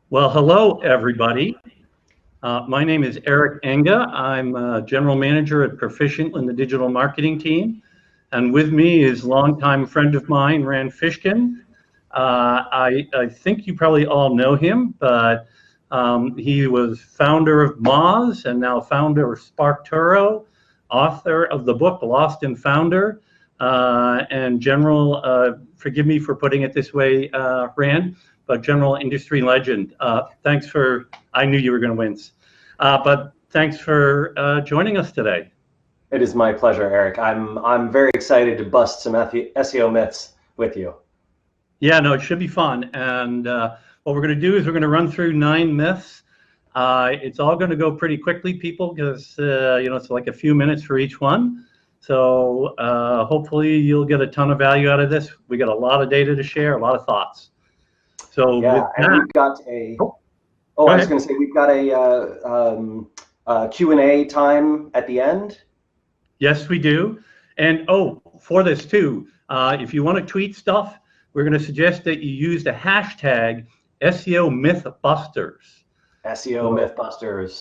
Well, hello, everybody. My name is Eric Enge. I'm General Manager at Perficient in the digital marketing team. And with me is longtime friend of mine, Rand Fishkin. I think you probably all know him, but he was founder of Moz and now founder of SparkToro, author of the book Lost and Founder, and general, forgive me for putting it this way, Rand, but general industry legend. Thanks for, I knew you were going to wince, but thanks for joining us today. It is my pleasure, Eric. I'm very excited to bust some SEO myths with you. Yeah, no, it should be fun. And what we're going to do is we're going to run through 9 myths. It's all going to go pretty quickly, people, because it's like a few minutes for each one. So hopefully you'll get a ton of value out of this. We got a lot of data to share, a lot of thoughts. So yeah, and we've got a. I was going to say we've got a Q&A time at the end. Yes, we do. And for this too, if you want to tweet stuff, we're going to suggest that you use the hashtag SEO Mythbusters. SEO Mythbusters.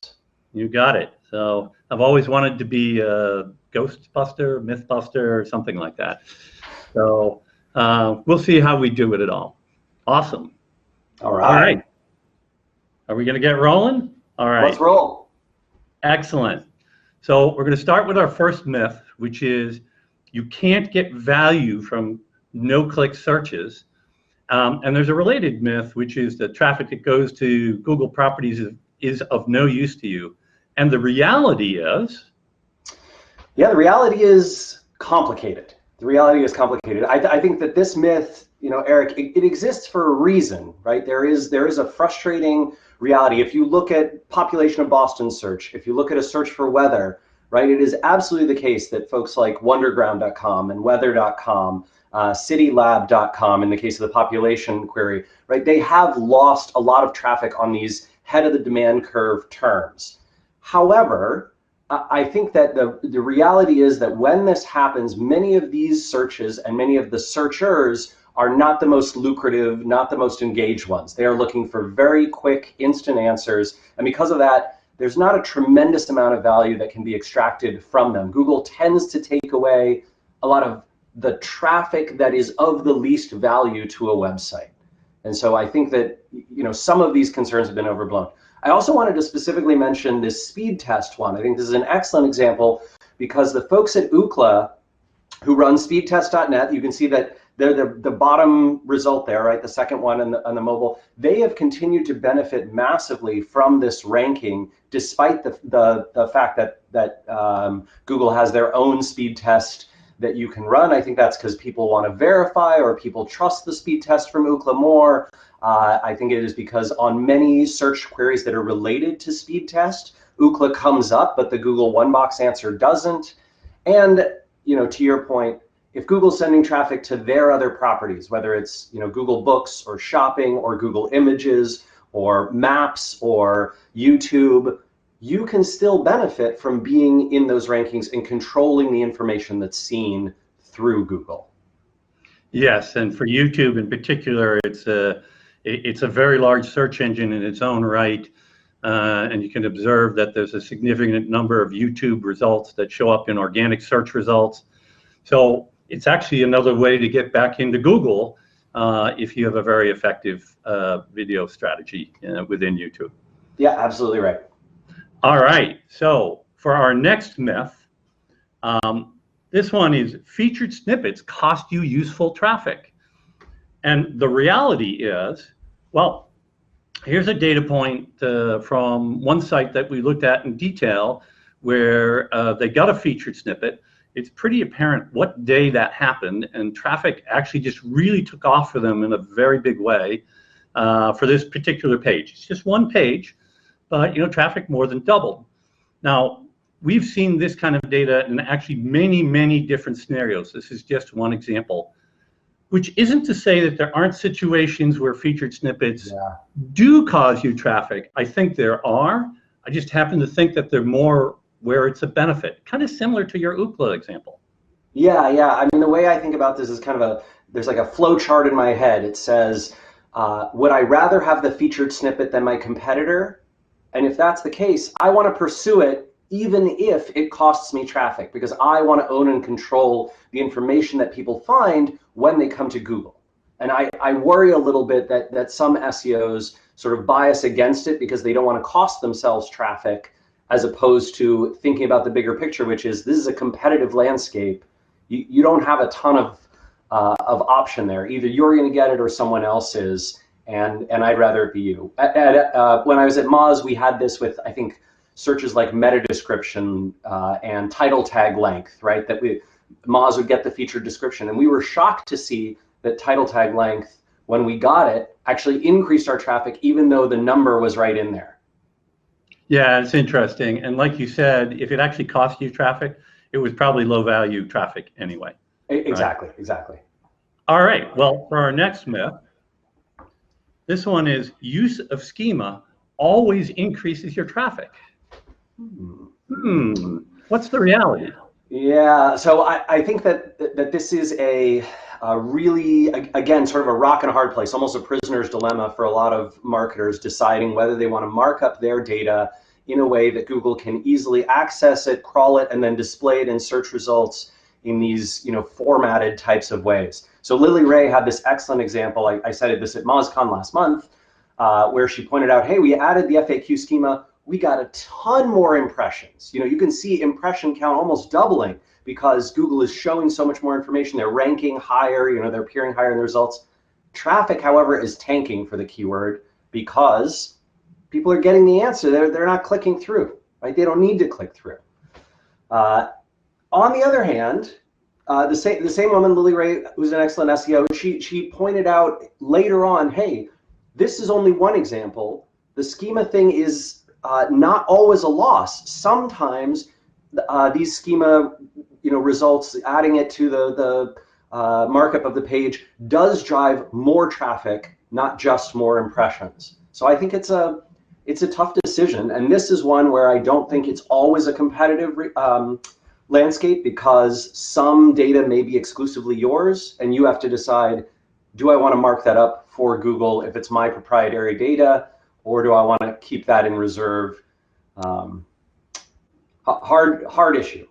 You got it. So I've always wanted to be a Ghostbuster, Mythbuster, or something like that. So we'll see how we do it all. Awesome. All right. Are we going to get rolling? All right. Let's roll. Excellent. So we're going to start with our first myth, which is you can't get value from no-click searches. And there's a related myth, which is that traffic that goes to Google properties is of no use to you. And the reality is? Yeah, the reality is complicated. I think that this myth, Eric, it exists for a reason, right? There is a frustrating reality. If you look at population of Boston search, if you look at a search for weather, right, it is absolutely the case that folks like wonderground.com and weather.com, citylab.com, in the case of the population query, right, they have lost a lot of traffic on these head of the demand curve terms. However, I think that the reality is that when this happens, many of these searches and many of the searchers are not the most lucrative, not the most engaged ones. They are looking for very quick, instant answers. And because of that, there's not a tremendous amount of value that can be extracted from them. Google tends to take away a lot of the traffic that is of the least value to a website. And so I think that some of these concerns have been overblown. I also wanted to specifically mention this speed test one. I think this is an excellent example because the folks at Ookla who run speedtest.net, you can see that they're the bottom result there, right? The second one on the mobile. They have continued to benefit massively from this ranking, despite the fact that Google has their own speed test that you can run. I think that's because people want to verify or people trust the speed test from Ookla more. I think it is because on many search queries that are related to speed test, Ookla comes up, but the Google one box answer doesn't. And to your point, if Google's sending traffic to their other properties, whether it's Google Books or Shopping or Google Images or Maps or YouTube, you can still benefit from being in those rankings and controlling the information that's seen through Google. Yes, and for YouTube in particular, it's a very large search engine in its own right, and you can observe that there's a significant number of YouTube results that show up in organic search results. So it's actually another way to get back into Google if you have a very effective video strategy within YouTube. Yeah, absolutely right. All right, so for our next myth, this one is featured snippets cost you useful traffic. And the reality is, well, here's a data point from one site that we looked at in detail where they got a featured snippet. It's pretty apparent what day that happened, and traffic actually just really took off for them in a very big way for this particular page. It's just one page, but traffic more than doubled. Now, we've seen this kind of data in actually many, many different scenarios. This is just one example, which isn't to say that there aren't situations where featured snippets do cause you traffic. I think there are. I just happen to think that they're more where it's a benefit, kind of similar to your Ookla example. Yeah. I mean, the way I think about this is kind of there's like a flow chart in my head. It says Would I rather have the featured snippet than my competitor? And if that's the case, I want to pursue it even if it costs me traffic, because I want to own and control the information that people find when they come to Google. And I worry a little bit that some SEOs sort of bias against it because they don't want to cost themselves traffic, as opposed to thinking about the bigger picture, which is this is a competitive landscape. You don't have a ton of option there. Either you're going to get it or someone else is, and I'd rather it be you. When I was at Moz, we had this with, I think, searches like meta description and title tag length, right? That Moz would get the featured description, and we were shocked to see that title tag length, when we got it, actually increased our traffic, even though the number was right in there. Yeah, it's interesting. And like you said, if it actually cost you traffic, it was probably low value traffic anyway. Exactly, right? Exactly. All right, well, for our next myth, this one is use of schema always increases your traffic. What's the reality? Yeah, so I think that this is a really, again, sort of a rock and a hard place, almost a prisoner's dilemma for a lot of marketers deciding whether they want to mark up their data in a way that Google can easily access it, crawl it, and then display it in search results in these, formatted types of ways. So Lily Ray had this excellent example. I cited this at MozCon last month, where she pointed out, hey, we added the FAQ schema. We got a ton more impressions. You can see impression count almost doubling because Google is showing so much more information. They're ranking higher, they're appearing higher in the results. Traffic, however, is tanking for the keyword because people are getting the answer. They're not clicking through, right? They don't need to click through. On the other hand, the same woman, Lily Ray, who's an excellent SEO, she pointed out later on, hey, this is only one example. The schema thing is not always a loss. Sometimes these schema results, adding it to the markup of the page does drive more traffic, not just more impressions. So I think it's a tough decision, and this is one where I don't think it's always a competitive landscape, because some data may be exclusively yours, and you have to decide, do I want to mark that up for Google if it's my proprietary data, or do I want to keep that in reserve? Hard issue.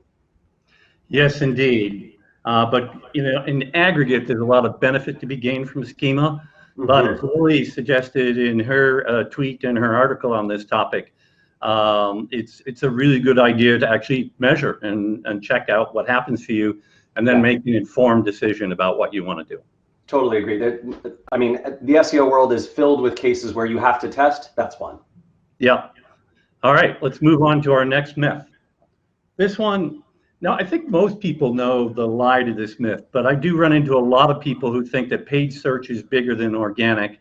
Yes, indeed. But in aggregate, there's a lot of benefit to be gained from schema. But as Lily suggested in her tweet and her article on this topic, it's a really good idea to actually measure and check out what happens for you, and then make an informed decision about what you want to do. Totally agree. I mean, the SEO world is filled with cases where you have to test. That's one. Yeah. All right, let's move on to our next myth. This one, now I think most people know the lie to this myth, but I do run into a lot of people who think that paid search is bigger than organic.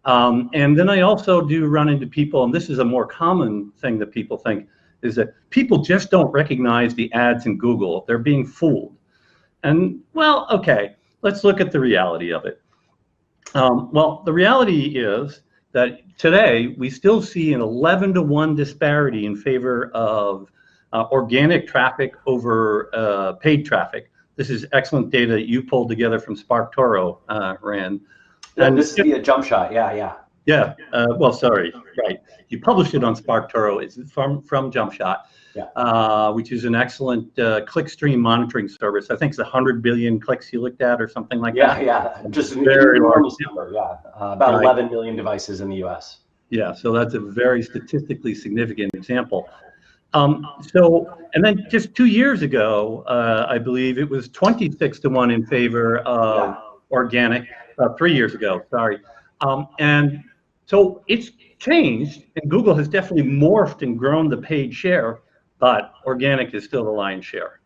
And then I also do run into people, and this is a more common thing that people think, is that people just don't recognize the ads in Google. They're being fooled. And well, okay, let's look at the reality of it. Well, the reality is that today we still see an 11-to-1 disparity in favor of organic traffic over paid traffic. This is excellent data that you pulled together from SparkToro, Rand. And this is via Jump Shot, Yeah, well, sorry, right. You published it on SparkToro. It's from Jump Shot, which is an excellent clickstream monitoring service. I think it's 100 billion clicks you looked at or something like that. Yeah, just a very large number, about 11 million devices in the US. Yeah, so that's a very statistically significant example. And then just 2 years ago, I believe it was 26-to-1 in favor of organic. 3 years ago, sorry. And so it's changed, and Google has definitely morphed and grown the paid share, but organic is still the lion's share.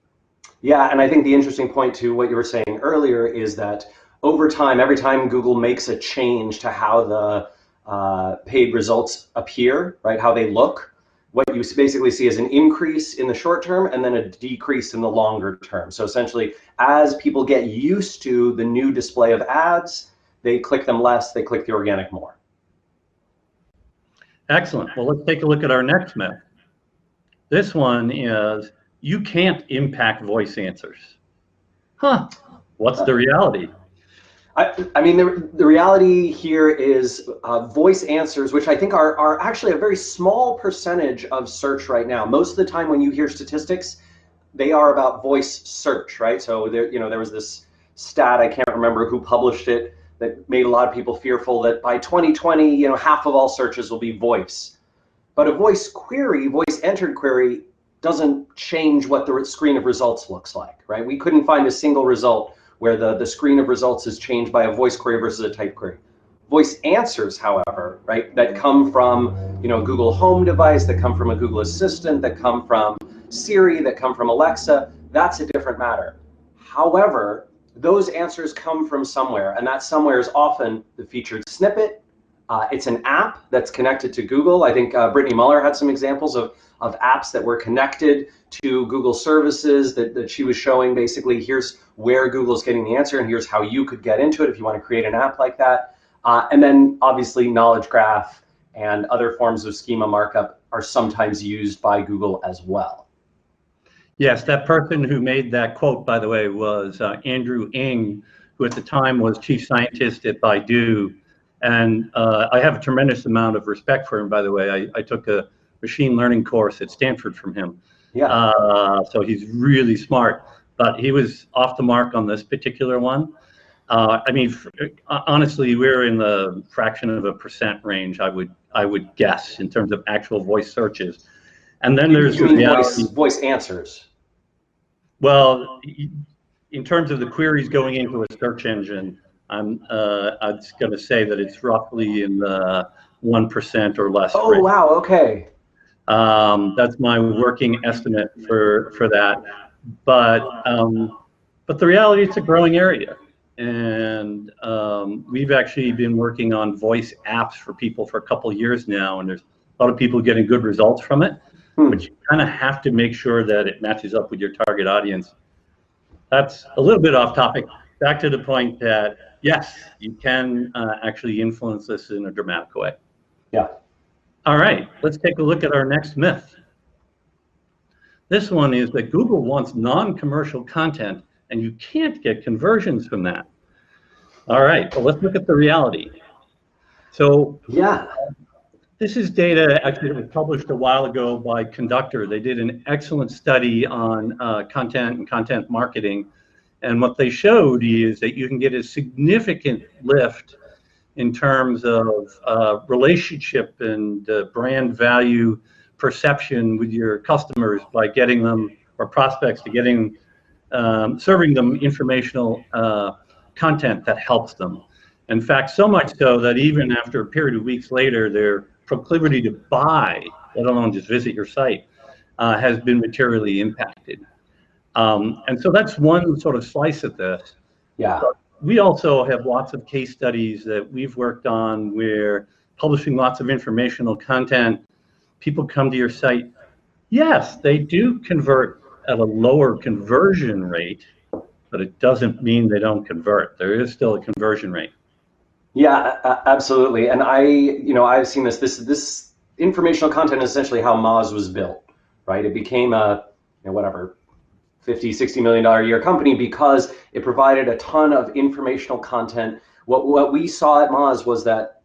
Yeah, and I think the interesting point to what you were saying earlier is that over time, every time Google makes a change to how the paid results appear, right, how they look, what you basically see is an increase in the short term and then a decrease in the longer term. So essentially, as people get used to the new display of ads, they click them less, they click the organic more. Excellent. Well, let's take a look at our next myth. This one is, you can't impact voice answers. What's the reality? I mean, the reality here is voice answers, which I think are actually a very small percentage of search right now. Most of the time when you hear statistics, they are about voice search, right? So there was this stat, I can't remember who published it, that made a lot of people fearful that by 2020, half of all searches will be voice. But a voice query, voice entered query, doesn't change what the screen of results looks like, right? We couldn't find a single result where the screen of results is changed by a voice query versus a type query. Voice answers, however, right, that come from Google Home device, that come from a Google Assistant, that come from Siri, that come from Alexa, that's a different matter. However, those answers come from somewhere, and that somewhere is often the featured snippet. It's an app that's connected to Google. I think Brittany Muller had some examples of apps that were connected to Google services that she was showing. Basically, here's where Google's getting the answer, and here's how you could get into it if you want to create an app like that. And then obviously knowledge graph and other forms of schema markup are sometimes used by Google as well. Yes, that person who made that quote, by the way, was Andrew Enge, who at the time was chief scientist at Baidu. And I have a tremendous amount of respect for him, by the way. I took a machine learning course at Stanford from him. Yeah. So he's really smart, but he was off the mark on this particular one. I mean, honestly, we're in the fraction of a percent range, I would guess, in terms of actual voice searches. And then there's you mean voice answers. Well, in terms of the queries going into a search engine, I'm going to say that it's roughly in the 1% or less. Oh, range. Wow, okay. That's my working estimate for that. But the reality, it's a growing area. And we've actually been working on voice apps for people for a couple of years now, and there's a lot of people getting good results from it. But you kind of have to make sure that it matches up with your target audience. That's a little bit off topic. Back to the point that, yes, you can actually influence this in a dramatic way. Yeah. All right, let's take a look at our next myth. This one is that Google wants non-commercial content, and you can't get conversions from that. All right, well, let's look at the reality. So yeah, this is data actually that was published a while ago by Conductor. They did an excellent study on content and content marketing. And what they showed is that you can get a significant lift in terms of relationship and brand value perception with your customers by getting them, or prospects, to getting, serving them informational content that helps them. In fact, so much so that even after a period of weeks later, their proclivity to buy, let alone just visit your site, has been materially impacted. And so that's one sort of slice at this. Yeah. But we also have lots of case studies that we've worked on where publishing lots of informational content, people come to your site. Yes, they do convert at a lower conversion rate, but it doesn't mean they don't convert. There is still a conversion rate. Yeah, absolutely. And I've seen this informational content is essentially how Moz was built, right? It became a, whatever, $50, $60 million a year company because it provided a ton of informational content. What we saw at Moz was that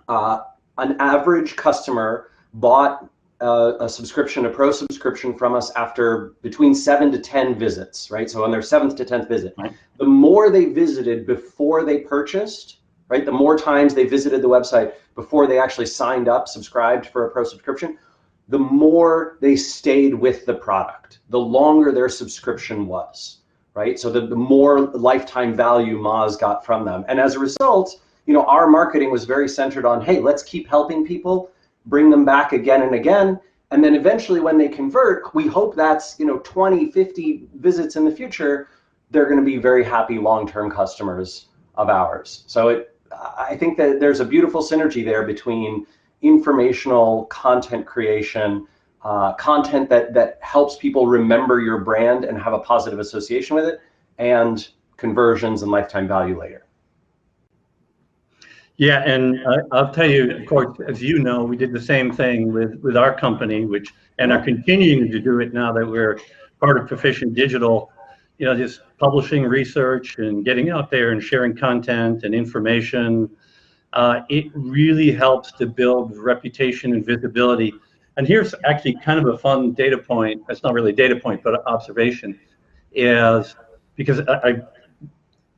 an average customer bought a subscription, a pro subscription from us after between 7 to 10 visits, right? So on their 7th to 10th visit, right. The more they visited before they purchased, right? The more times they visited the website before they actually signed up, subscribed for a pro subscription, the more they stayed with the product, the longer their subscription was, right? So the more lifetime value Moz got from them. And as a result, our marketing was very centered on, hey, let's keep helping people, bring them back again and again. And then eventually when they convert, we hope that's, 20, 50 visits in the future, they're going to be very happy long-term customers of ours. So I think that there's a beautiful synergy there between informational content creation, content that helps people remember your brand and have a positive association with it, and conversions and lifetime value later. Yeah, and I'll tell you, of course, as you know, we did the same thing with our company, and are continuing to do it now that we're part of Perficient Digital. just publishing research and getting out there and sharing content and information. It really helps to build reputation and visibility. And here's actually kind of a fun data point. It's not really a data point, but an observation is because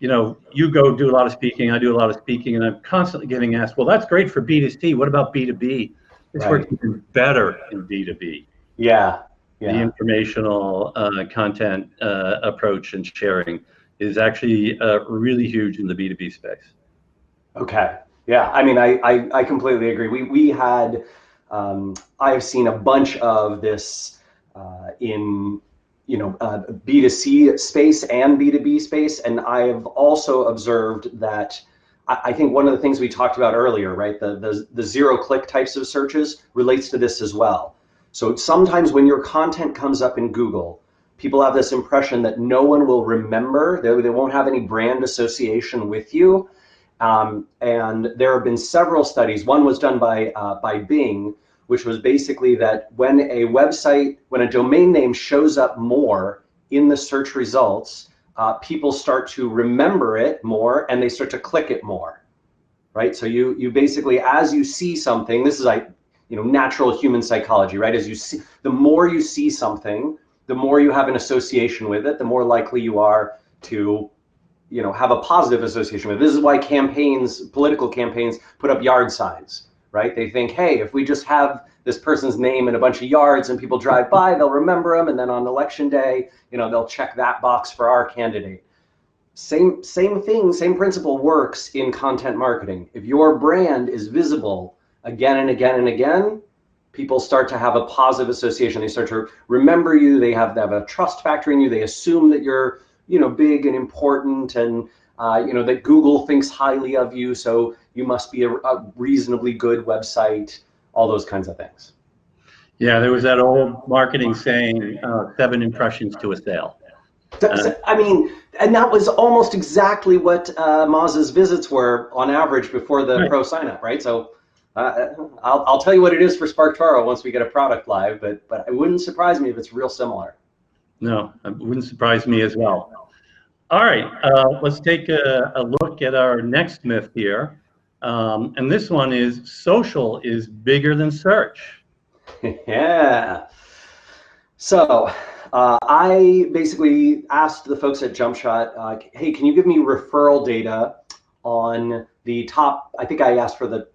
you go do a lot of speaking, I do a lot of speaking, and I'm constantly getting asked, well, that's great for B2C. What about B2B? This works even better in B2B. Yeah. The informational content approach and sharing is actually really huge in the B2B space. Okay. Yeah. I mean, I completely agree. We had, I've seen a bunch of this in, B2C space and B2B space. And I have also observed that I think one of the things we talked about earlier, right, the zero-click types of searches relates to this as well. So sometimes when your content comes up in Google, people have this impression that no one will remember, they won't have any brand association with you. And there have been several studies. One was done by Bing, which was basically that when a domain name shows up more in the search results, people start to remember it more and they start to click it more, right? So you basically, as you see something, this is like, natural human psychology, right? As you see, the more you see something, the more you have an association with it, the more likely you are to, have a positive association with it. This is why political campaigns put up yard signs, right? They think, hey, if we just have this person's name in a bunch of yards and people drive by, they'll remember them. And then on election day, they'll check that box for our candidate. Same thing, same principle works in content marketing. If your brand is visible again and again and again, people start to have a positive association. They start to remember you. They have a trust factor in you. They assume that you're, big and important, and that Google thinks highly of you. So you must be a reasonably good website. All those kinds of things. Yeah, there was that old marketing saying, 7 impressions to a sale. I mean, and that was almost exactly what Moz's visits were on average before the pro sign up, right? So I'll tell you what it is for SparkToro once we get a product live, but it wouldn't surprise me if it's real similar. No, it wouldn't surprise me as well. All right, let's take a look at our next myth here. And this one is social is bigger than search. Yeah. So I basically asked the folks at JumpShot, hey, can you give me referral data on the top, I think I asked for the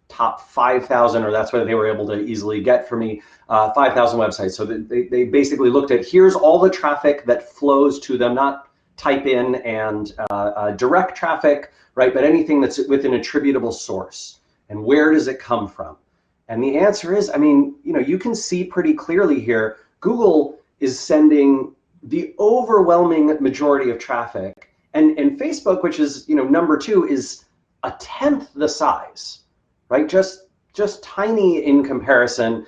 top 5,000, or that's what they were able to easily get for me, 5,000 websites. So they basically looked at, here's all the traffic that flows to them, not type in and direct traffic, right? But anything that's with an attributable source. And where does it come from? And the answer is, I mean, you can see pretty clearly here, Google is sending the overwhelming majority of traffic, and Facebook, which is number 2, is 1/10 the size, right? Just tiny in comparison.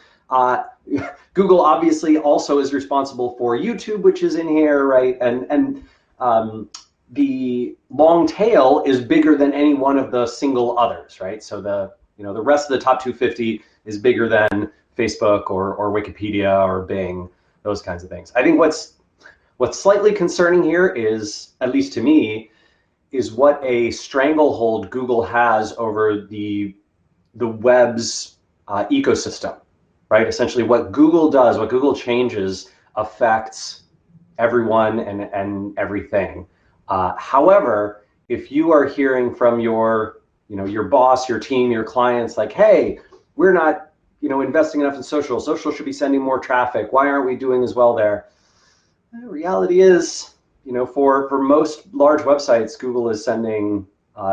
Google obviously also is responsible for YouTube, which is in here, right? And the long tail is bigger than any one of the single others, right? So the rest of the top 250 is bigger than Facebook or Wikipedia or Bing, those kinds of things. I think what's slightly concerning here is, at least to me, is what a stranglehold Google has over the web's ecosystem, right? Essentially what Google does, what Google changes affects everyone and everything. However, if you are hearing from your boss, your team, your clients, like, hey, we're not, investing enough in social. Social should be sending more traffic. Why aren't we doing as well there? The reality is, for most large websites, Google is sending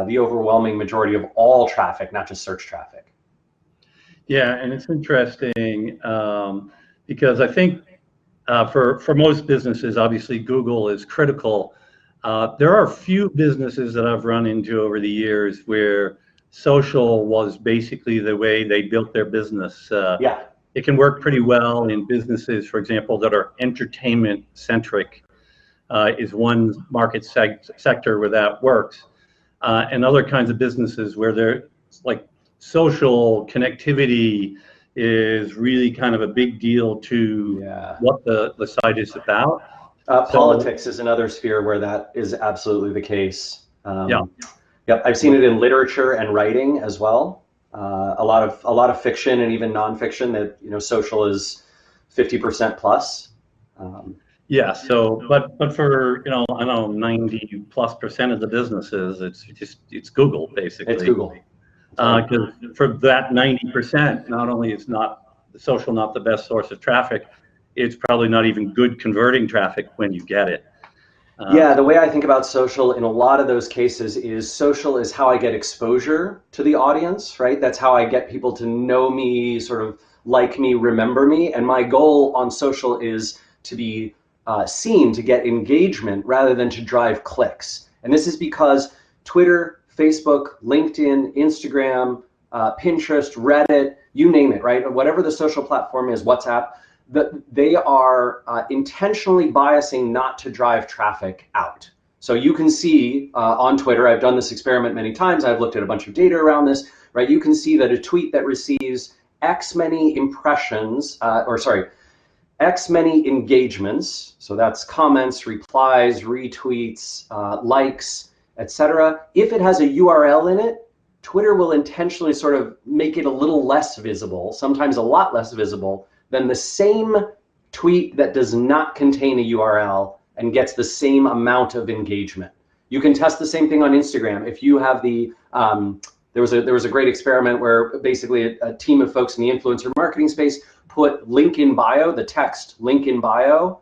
the overwhelming majority of all traffic, not just search traffic. Yeah, and it's interesting because I think for most businesses, obviously Google is critical. There are a few businesses that I've run into over the years where social was basically the way they built their business. Yeah. It can work pretty well in businesses, for example, that are entertainment centric, is one market sector where that works. And other kinds of businesses where they're like social connectivity is really kind of a big deal to what the site is about. Politics is another sphere where that is absolutely the case. Yeah. Yep, I've seen it in literature and writing as well. A lot of fiction and even nonfiction that social is 50% plus. Yeah. So, but for I know 90+% of the businesses, it's Google basically. It's Google. Because for that 90%, not only is not social not the best source of traffic, it's probably not even good converting traffic when you get it. Yeah, the way I think about social in a lot of those cases is social is how I get exposure to the audience, right? That's how I get people to know me, sort of like me, remember me. And my goal on social is to be seen, to get engagement rather than to drive clicks. And this is because Twitter, Facebook, LinkedIn, Instagram, Pinterest, Reddit, you name it, right? Whatever the social platform is, WhatsApp, they are intentionally biasing not to drive traffic out. So you can see on Twitter, I've done this experiment many times, I've looked at a bunch of data around this, right? You can see that a tweet that receives X many impressions, X many engagements, so that's comments, replies, retweets, likes, etc. If it has a URL in it, Twitter will intentionally sort of make it a little less visible, sometimes a lot less visible, than the same tweet that does not contain a URL and gets the same amount of engagement. You can test the same thing on Instagram. If you have the, there was a great experiment where basically a team of folks in the influencer marketing space put link in bio, the text link in bio,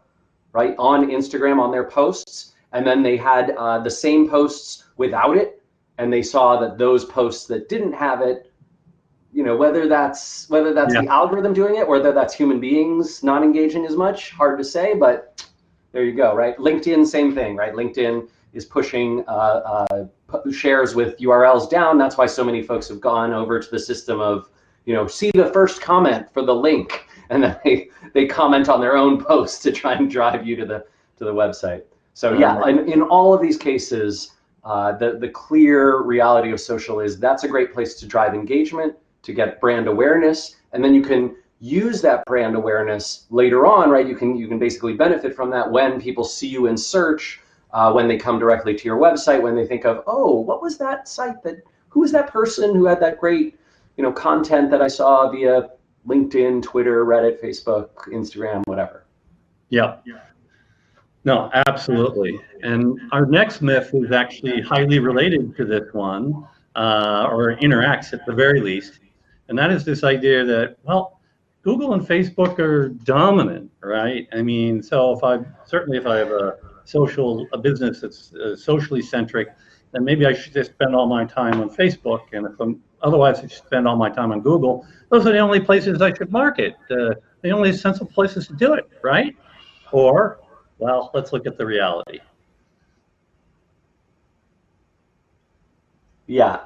right, on Instagram on their posts, and then they had the same posts without it, and they saw that those posts that didn't have it, whether that's the algorithm doing it, or whether that's human beings not engaging as much, hard to say, but there you go, right? LinkedIn, same thing, right? LinkedIn is pushing shares with URLs down. That's why so many folks have gone over to the system of, see the first comment for the link, and then they comment on their own post to try and drive you to the website. So yeah, in all of these cases, the clear reality of social is that's a great place to drive engagement, to get brand awareness, and then you can use that brand awareness later on, right? You can basically benefit from that when people see you in search, when they come directly to your website, when they think of, oh, what was that site who was that person who had that great, content that I saw via LinkedIn, Twitter, Reddit, Facebook, Instagram, whatever. Yeah. No, absolutely. And our next myth is actually highly related to this one, or interacts at the very least. And that is this idea that, well, Google and Facebook are dominant, right? I mean, so if I have a business that's socially centric, then maybe I should just spend all my time on Facebook. And otherwise I should spend all my time on Google. Those are the only places I should market, the only sensible places to do it, right? Or, well, let's look at the reality. Yeah,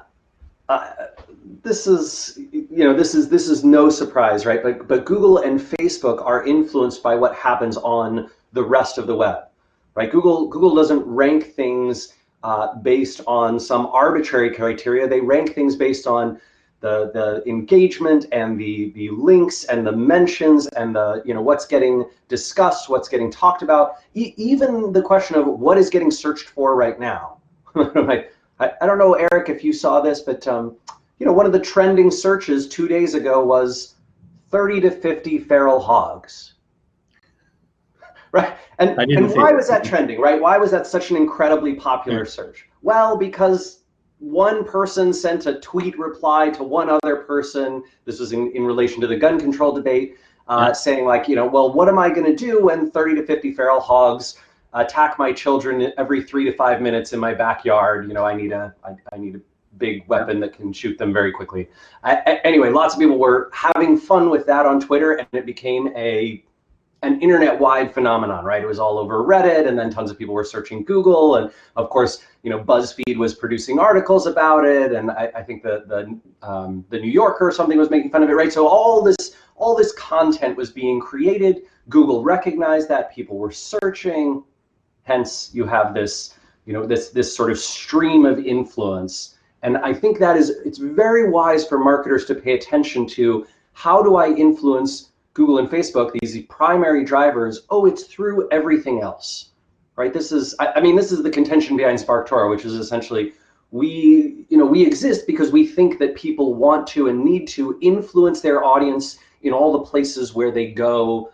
this is no surprise, right? But Google and Facebook are influenced by what happens on the rest of the web, right? Google doesn't rank things based on some arbitrary criteria. They rank things based on the engagement and the links and the mentions and the what's getting discussed, what's getting talked about, even the question of what is getting searched for right now. I don't know, Eric, if you saw this, but one of the trending searches 2 days ago was 30 to 50 feral hogs. Right, and why was that trending, right? Why was that such an incredibly popular search? Well, because one person sent a tweet reply to one other person. This was in relation to the gun control debate, saying like, well, what am I going to do when 30 to 50 feral hogs attack my children every 3 to 5 minutes in my backyard? I need a big weapon that can shoot them very quickly. Anyway, lots of people were having fun with that on Twitter, and it became an internet-wide phenomenon, right? It was all over Reddit, and then tons of people were searching Google, and of course, BuzzFeed was producing articles about it, and I think the New Yorker or something was making fun of it, right? So all this content was being created. Google recognized that, people were searching, hence you have this, this sort of stream of influence. And I think it's very wise for marketers to pay attention to, how do I influence Google and Facebook, these primary drivers, oh, it's through everything else, right? This is, I mean, this is the contention behind SparkToro, which is essentially we exist because we think that people want to and need to influence their audience in all the places where they go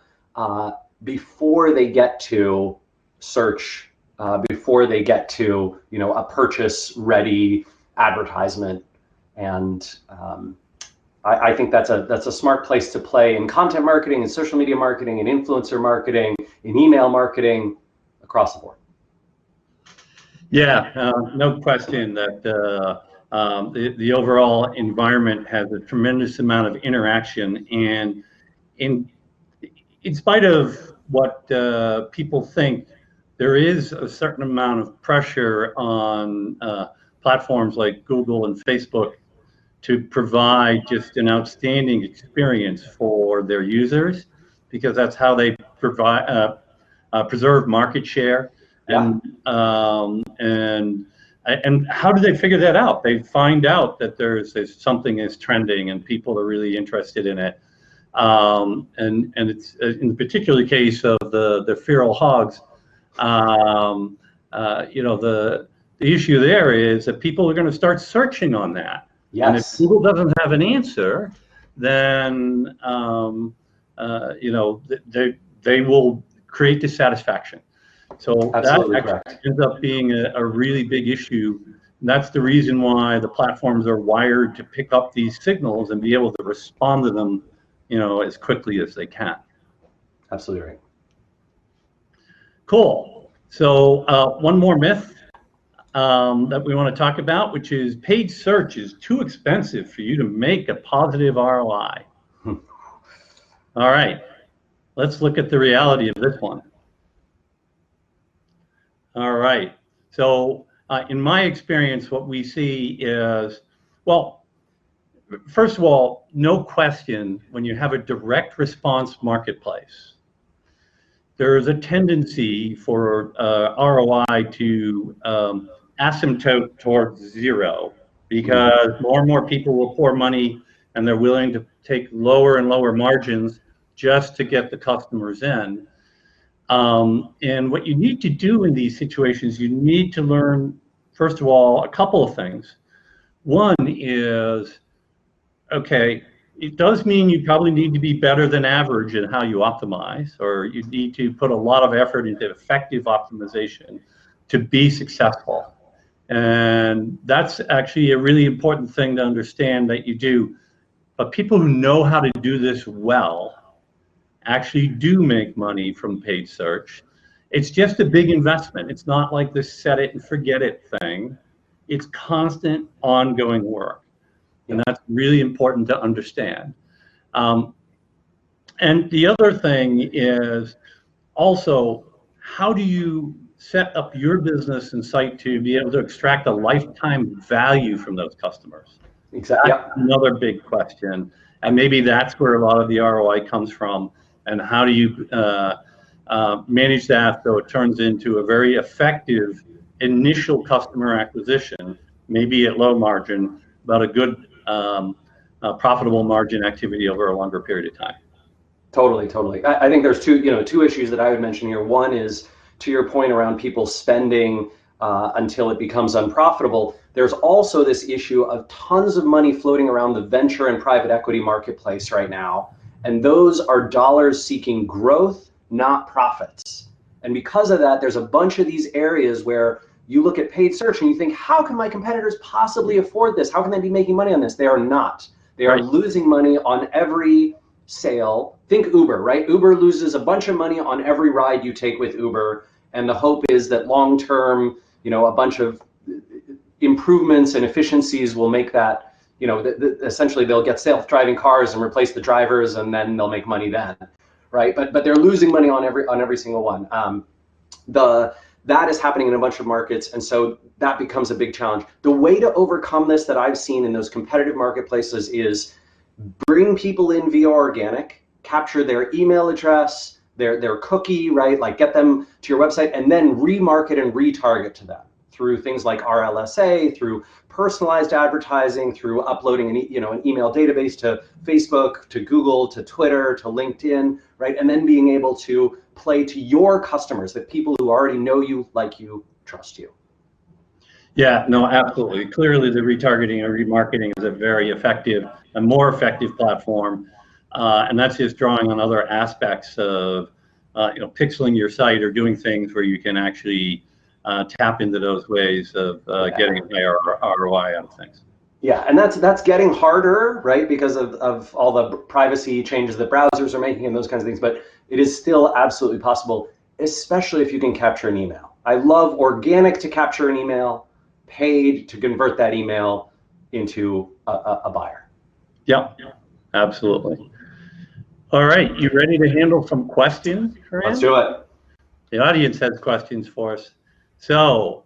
before they get to search, before they get to a purchase-ready advertisement. And I think that's a smart place to play in content marketing, in social media marketing, in influencer marketing, in email marketing, across the board. Yeah, no question that the overall environment has a tremendous amount of interaction, and in spite of what people think, there is a certain amount of pressure on platforms like Google and Facebook to provide just an outstanding experience for their users, because that's how they provide preserve market share. Yeah. And how do they figure that out? They find out that there's something is trending and people are really interested in it. And it's in the particular case of the feral hogs. The issue there is that people are going to start searching on that. Yes. And if Google doesn't have an answer, then they will create dissatisfaction. So Absolutely that correct. ends up being a really big issue. And that's the reason why the platforms are wired to pick up these signals and be able to respond to them, as quickly as they can. Absolutely right. Cool. So one more myth that we want to talk about, which is paid search is too expensive for you to make a positive ROI. All right, let's look at the reality of this one. All right, so in my experience, what we see is, well, first of all, no question, when you have a direct response marketplace, there is a tendency for ROI to asymptote towards zero, because more and more people will pour money and they're willing to take lower and lower margins just to get the customers in. And what you need to do in these situations, you need to learn, first of all, a couple of things. One is, okay, it does mean you probably need to be better than average in how you optimize, or you need to put a lot of effort into effective optimization to be successful. And that's actually a really important thing to understand that you do. But people who know how to do this well actually do make money from paid search. It's just a big investment. It's not like this set it and forget it thing. It's constant, ongoing work. And that's really important to understand. And the other thing is also, how do you set up your business and site to be able to extract a lifetime value from those customers? Exactly. That's another big question. And maybe that's where a lot of the ROI comes from. And how do you manage that so it turns into a very effective initial customer acquisition, maybe at low margin, but a good profitable margin activity over a longer period of time. Totally. I think there's two issues that I would mention here. One is, to your point around people spending until it becomes unprofitable. There's also this issue of tons of money floating around the venture and private equity marketplace right now. And those are dollars seeking growth, not profits. And because of that, there's a bunch of these areas where you look at paid search and you think, how can my competitors possibly afford this? How can they be making money on this? They are not. They are losing money on every sale. Think Uber, right? Uber loses a bunch of money on every ride you take with Uber. And the hope is that long-term, a bunch of improvements and efficiencies will make that, essentially they'll get self-driving cars and replace the drivers, and then they'll make money then, right? But they're losing money on every single one. That is happening in a bunch of markets, and so that becomes a big challenge. The way to overcome this that I've seen in those competitive marketplaces is bring people in via organic, capture their email address, their cookie, right? Like get them to your website, and then remarket and retarget to them. through things like RLSA, through personalized advertising, through uploading an email database to Facebook, to Google, to Twitter, to LinkedIn, right? And then being able to play to your customers, the people who already know you, like you, trust you. Yeah, no, absolutely. Clearly, the retargeting or remarketing is a very effective, a more effective platform, and that's just drawing on other aspects of, pixeling your site or doing things where you can actually tap into those ways of getting a higher ROI out of things. Yeah, and that's getting harder, right? Because of all the privacy changes that browsers are making and those kinds of things. But it is still absolutely possible, especially if you can capture an email. I love organic to capture an email, paid to convert that email into a buyer. Yep, absolutely. All right, you ready to handle some questions, Rand? Let's do it. The audience has questions for us. So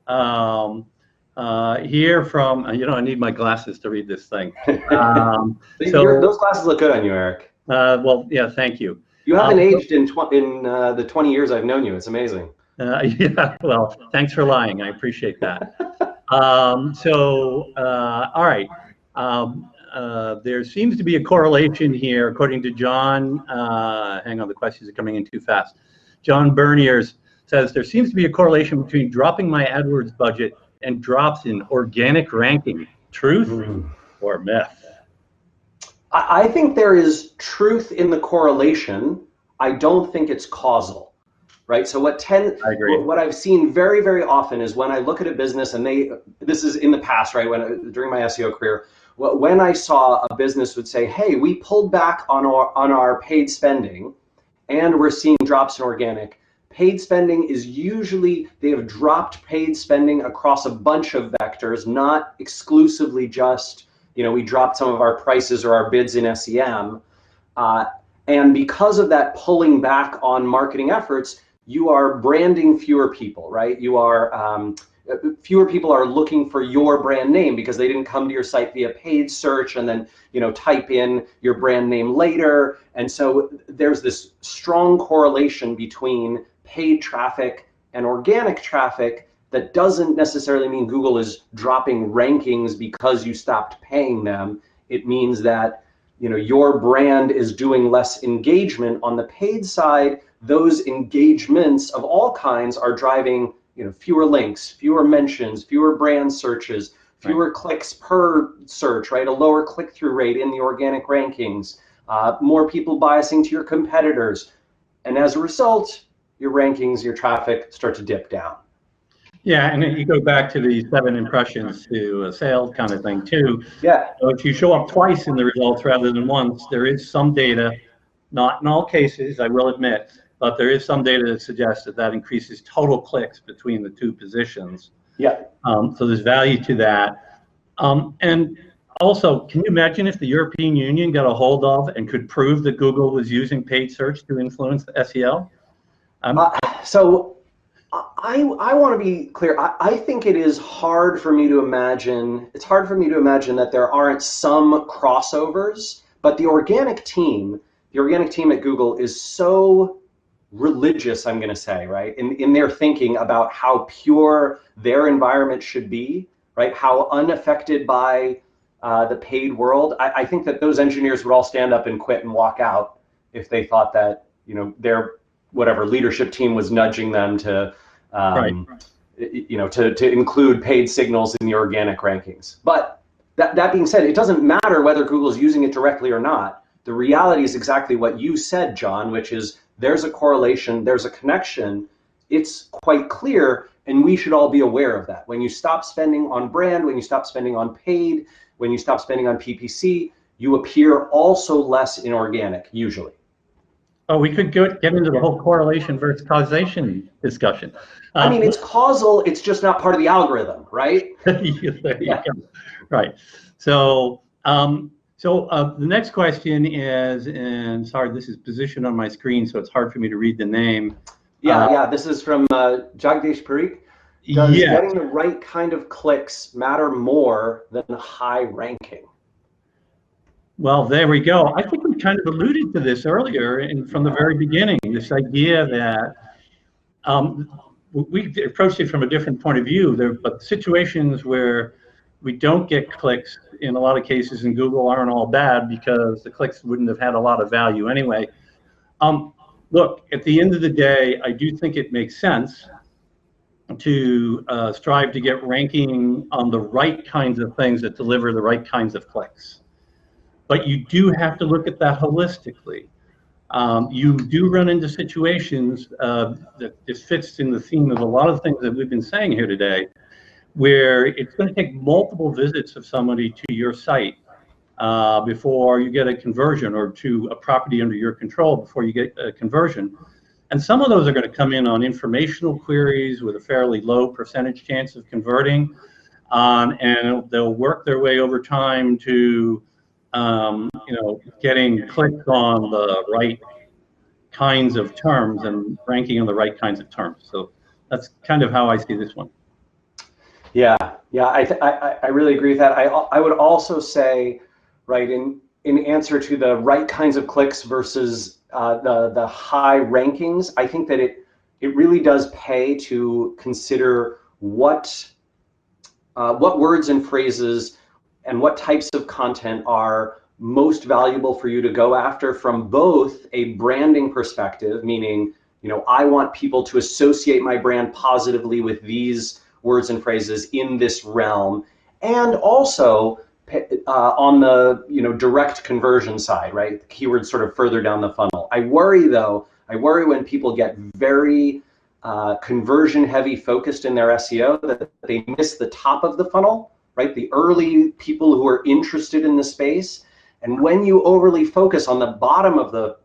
here from, I need my glasses to read this thing. Those glasses look good on you, Eric. Well, yeah, thank you. You haven't aged in the 20 years I've known you. It's amazing. Yeah, well, thanks for lying. I appreciate that. All right. There seems to be a correlation here, according to John. Hang on, the questions are coming in too fast. John Berniers says there seems to be a correlation between dropping my AdWords budget and drops in organic ranking. Truth or myth? I think there is truth in the correlation. I don't think it's causal, right? So what I've seen very, very often is when I look at a business, and this is in the past, right? During my SEO career, when I saw a business would say, hey, we pulled back on our paid spending and we're seeing drops in organic. Paid spending is usually, they have dropped paid spending across a bunch of vectors, not exclusively just, we dropped some of our prices or our bids in SEM. And because of that pulling back on marketing efforts, you are branding fewer people, right? You are, fewer people are looking for your brand name because they didn't come to your site via paid search and then, type in your brand name later. And so there's this strong correlation between paid traffic and organic traffic that doesn't necessarily mean Google is dropping rankings because you stopped paying them. It means that your brand is doing less engagement on the paid side. Those engagements of all kinds are driving fewer links, fewer mentions, fewer brand searches, fewer clicks per search, right? A lower click-through rate in the organic rankings, more people biasing to your competitors. And as a result, your rankings, your traffic start to dip down. Yeah, and then you go back to the 7 impressions to a sale kind of thing too. Yeah. So if you show up twice in the results rather than once, there is some data, not in all cases, I will admit, but there is some data that suggests that increases total clicks between the two positions. Yeah. So there's value to that. And also, can you imagine if the European Union got a hold of and could prove that Google was using paid search to influence the SEO? So I want to be clear. I think it is hard for me to imagine. It's hard for me to imagine that there aren't some crossovers. But the organic team at Google is so religious, I'm going to say, right, in their thinking about how pure their environment should be, right, how unaffected by the paid world. I think that those engineers would all stand up and quit and walk out if they thought that their whatever leadership team was nudging them to to include paid signals in the organic rankings. But that being said, it doesn't matter whether Google's using it directly or not. The reality is exactly what you said, John, which is there's a correlation, there's a connection. It's quite clear, and we should all be aware of that. When you stop spending on brand, when you stop spending on paid, when you stop spending on PPC, you appear also less in organic, usually. Oh, we could get into the whole correlation versus causation discussion. I mean, it's causal, it's just not part of the algorithm, right? There you go. Right. So, the next question is, and sorry, this is positioned on my screen, so it's hard for me to read the name. Yeah, this is from Jagdish Parikh. Does getting the right kind of clicks matter more than high ranking? Well, there we go. I think we kind of alluded to this earlier and from the very beginning, this idea that we approached it from a different point of view. But situations where we don't get clicks, in a lot of cases in Google, aren't all bad because the clicks wouldn't have had a lot of value anyway. Look, at the end of the day, I do think it makes sense to strive to get ranking on the right kinds of things that deliver the right kinds of clicks. But you do have to look at that holistically. You do run into situations that this fits in the theme of a lot of things that we've been saying here today, where it's going to take multiple visits of somebody to your site before you get a conversion, or to a property under your control before you get a conversion. And some of those are going to come in on informational queries with a fairly low percentage chance of converting, and they'll work their way over time to getting clicked on the right kinds of terms and ranking on the right kinds of terms. So that's kind of how I see this one. Yeah, I really agree with that. I would also say, right, in answer to the right kinds of clicks versus the high rankings, I think that it really does pay to consider what words and phrases and what types of content are most valuable for you to go after from both a branding perspective, meaning, I want people to associate my brand positively with these words and phrases in this realm, and also on the direct conversion side, right? The keywords sort of further down the funnel. I worry when people get very conversion heavy focused in their SEO that they miss the top of the funnel, right? The early people who are interested in the space. And when you overly focus on the bottom of the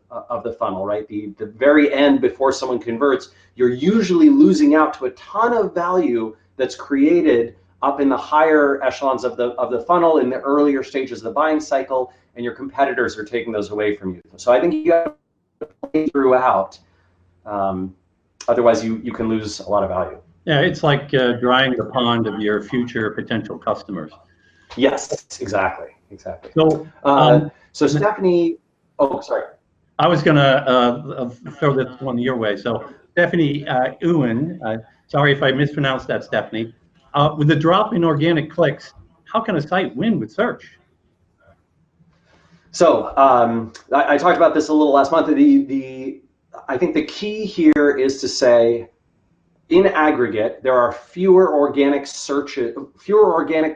funnel, right, the very end before someone converts, you're usually losing out to a ton of value that's created up in the higher echelons of the funnel, in the earlier stages of the buying cycle, and your competitors are taking those away from you. So I think you have to play throughout. Otherwise, you can lose a lot of value. Yeah, it's like drying the pond of your future potential customers. Yes, exactly. So, so Stephanie, oh, sorry. I was going to throw this one your way. So Stephanie Ewan, sorry if I mispronounced that, Stephanie. With the drop in organic clicks, how can a site win with search? So I talked about this a little last month. I think the key here is to say, in aggregate, there are fewer organic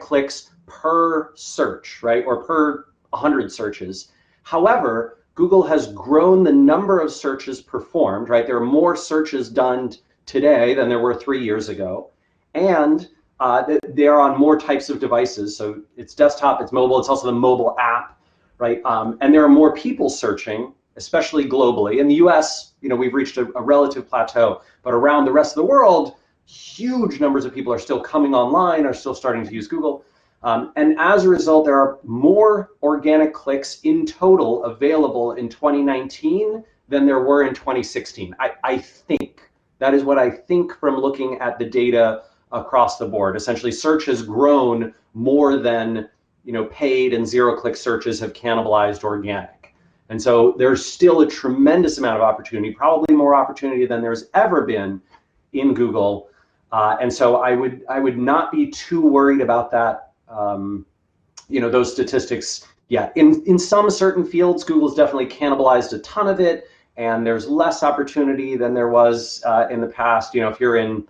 clicks per search, right, or per 100 searches. However, Google has grown the number of searches performed, right? There are more searches done today than there were 3 years ago, and they're on more types of devices. So it's desktop, it's mobile, it's also the mobile app, right? And there are more people searching, especially globally. In the US, we've reached a relative plateau, but around the rest of the world, huge numbers of people are still coming online, are still starting to use Google. And as a result, there are more organic clicks in total available in 2019 than there were in 2016. I think. That is what I think from looking at the data across the board. Essentially, search has grown more than paid and zero-click searches have cannibalized organic. And so there's still a tremendous amount of opportunity, probably more opportunity than there's ever been in Google. And so I would not be too worried about that. Those statistics, yeah, in some certain fields, Google's definitely cannibalized a ton of it, and there's less opportunity than there was in the past. If you're in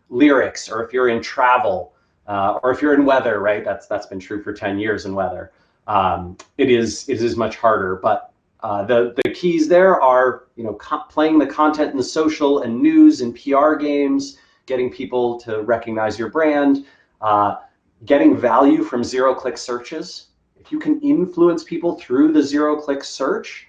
lyrics, or if you're in travel, or if you're in weather, right? That's been true for 10 years in weather. It is much harder, but the keys there are playing the content in the social and news and PR games, getting people to recognize your brand, getting value from zero-click searches. If you can influence people through the zero-click search,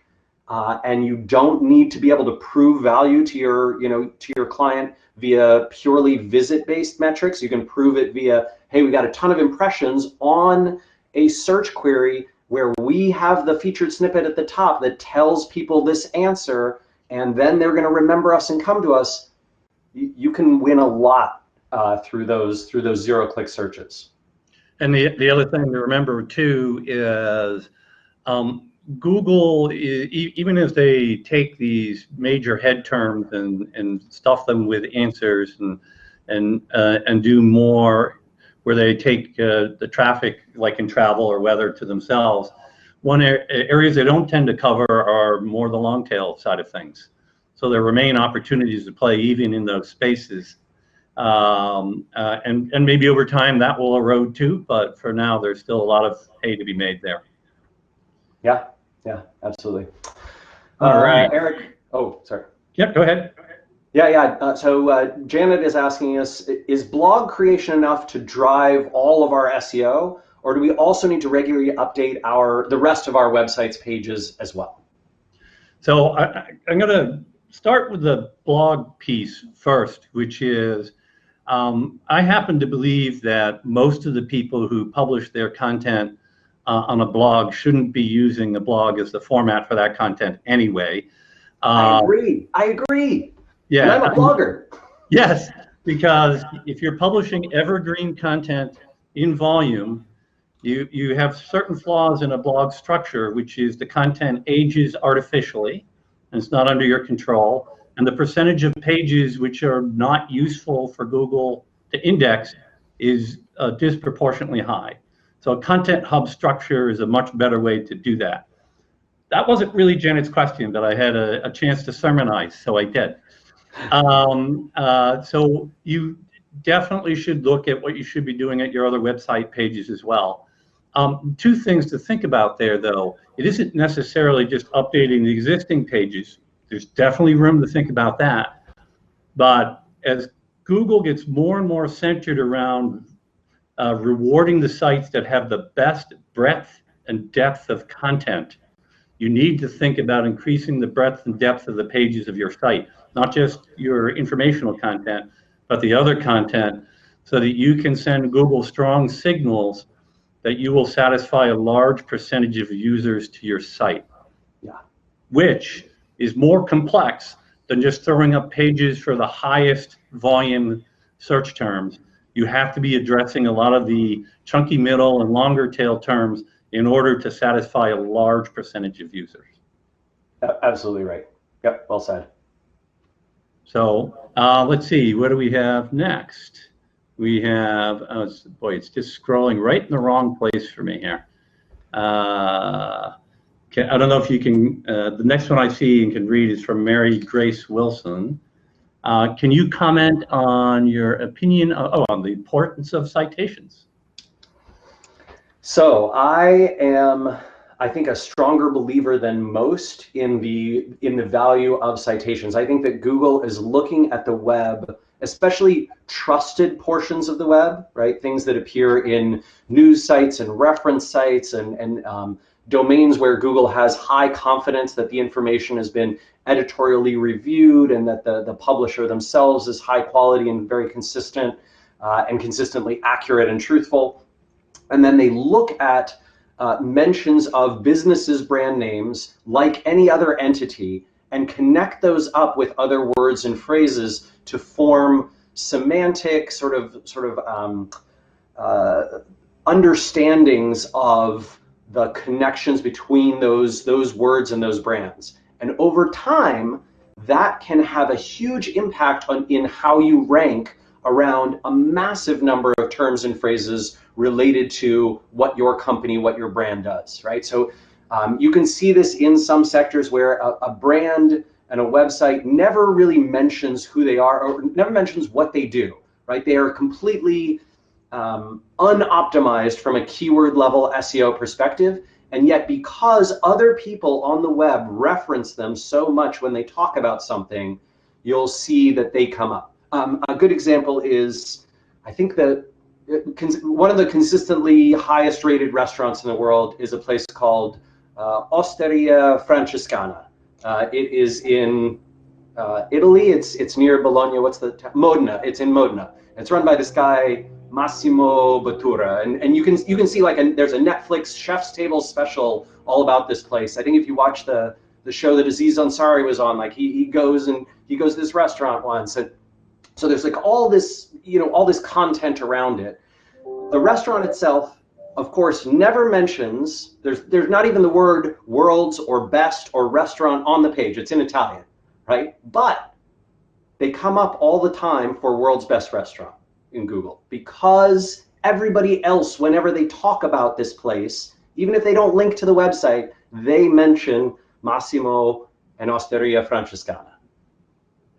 and you don't need to be able to prove value to your client via purely visit-based metrics, you can prove it via, hey, we got a ton of impressions on a search query where we have the featured snippet at the top that tells people this answer, and then they're going to remember us and come to us. You can win a lot through those zero-click searches. And the other thing to remember too is Google, even as they take these major head terms and stuff them with answers and do more, where they take the traffic, like in travel or weather, to themselves. Areas they don't tend to cover are more the long tail side of things. So there remain opportunities to play even in those spaces. And maybe over time that will erode too, but for now there's still a lot of hay to be made there. Yeah, absolutely. All right. Eric, oh, sorry. Yep, go ahead. Yeah. So Janet is asking us, is blog creation enough to drive all of our SEO, or do we also need to regularly update the rest of our website's pages as well? So I'm going to start with the blog piece first, which is I happen to believe that most of the people who publish their content on a blog shouldn't be using a blog as the format for that content anyway. I agree. Yeah, and I'm a blogger. Yes, because if you're publishing evergreen content in volume, you have certain flaws in a blog structure, which is the content ages artificially, and it's not under your control, and the percentage of pages which are not useful for Google to index is disproportionately high. So a content hub structure is a much better way to do that. That wasn't really Janet's question, but I had a chance to sermonize, so I did. So you definitely should look at what you should be doing at your other website pages as well. Two things to think about there, though. It isn't necessarily just updating the existing pages. There's definitely room to think about that. But as Google gets more and more centered around rewarding the sites that have the best breadth and depth of content, you need to think about increasing the breadth and depth of the pages of your site, not just your informational content, but the other content, so that you can send Google strong signals that you will satisfy a large percentage of users to your site. Yeah. Which is more complex than just throwing up pages for the highest volume search terms. You have to be addressing a lot of the chunky middle and longer tail terms in order to satisfy a large percentage of users. Absolutely right. Yep, well said. So let's see, what do we have next? We have, boy, it's just scrolling right in the wrong place for me here. I don't know if you can, the next one I see and can read is from Mary Grace Wilson. Can you comment on your opinion on the importance of citations? So I am, I think, a stronger believer than most in the value of citations. I think that Google is looking at the web, especially trusted portions of the web, right? Things that appear in news sites and reference sites and domains where Google has high confidence that the information has been editorially reviewed and that the publisher themselves is high quality and very consistent and consistently accurate and truthful. And then they look at mentions of businesses' brand names like any other entity and connect those up with other words and phrases to form semantic sort of understandings of the connections between those words and those brands. And over time, that can have a huge impact in how you rank around a massive number of terms and phrases related to what your company, what your brand does, right? So you can see this in some sectors where a brand and a website never really mentions who they are or never mentions what they do, right? They are completely unoptimized from a keyword level SEO perspective. And yet, because other people on the web reference them so much when they talk about something, you'll see that they come up. A good example is, I think that one of the consistently highest rated restaurants in the world is a place called Osteria Francescana. It is in Italy. It's near Bologna. Modena. It's in Modena. It's run by this guy Massimo Bottura, and you can see there's a Netflix Chef's Table special all about this place. I think if you watch the show that Aziz Ansari was on, he goes to this restaurant once, and so there's all this content around it. The restaurant itself of course, never mentions, there's not even the word world's or best or restaurant on the page. It's in Italian, right? But they come up all the time for world's best restaurant in Google, because everybody else, whenever they talk about this place, even if they don't link to the website, they mention Massimo and Osteria Francescana.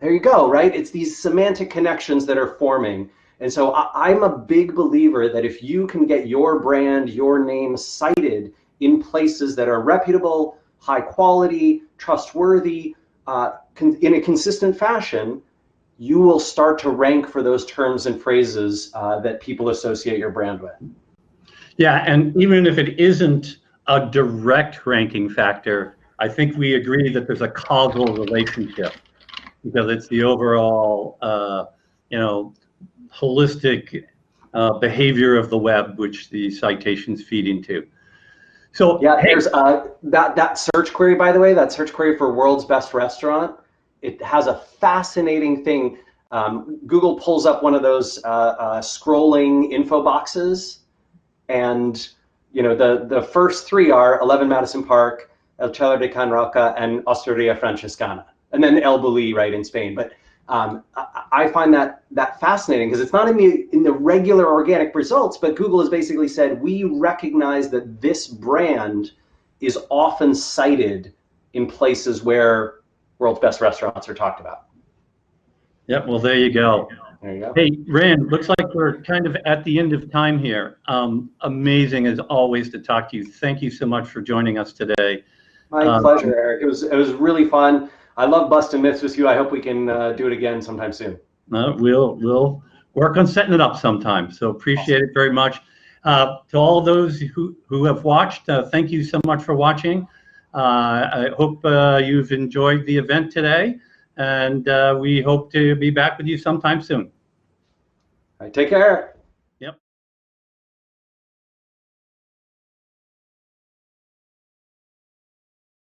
There you go, right? It's these semantic connections that are forming. And so I'm a big believer that if you can get your brand, your name cited in places that are reputable, high quality, trustworthy, in a consistent fashion, you will start to rank for those terms and phrases that people associate your brand with. Yeah, and even if it isn't a direct ranking factor, I think we agree that there's a causal relationship, because it's the overall, holistic behavior of the web which the citations feed into. So yeah, there's that search query, by the way, that search query for world's best restaurant. It has a fascinating thing. Google pulls up one of those scrolling info boxes, and the first three are 11 Madison Park, El Cellar de Can Roca, and Osteria Francescana, and then El Bulli, right, in Spain. But I find that fascinating, because it's not in the regular organic results, but Google has basically said, we recognize that this brand is often cited in places where world's best restaurants are talked about. Yep, well, there you go. There you go. Hey, Rand, looks like we're kind of at the end of time here. Amazing, as always, to talk to you. Thank you so much for joining us today. My pleasure, Eric. It was really fun. I love busting myths with you. I hope we can do it again sometime soon. We'll work on setting it up sometime. So appreciate it very much. To all those who have watched, thank you so much for watching. I hope you've enjoyed the event today, and we hope to be back with you sometime soon. All right, take care.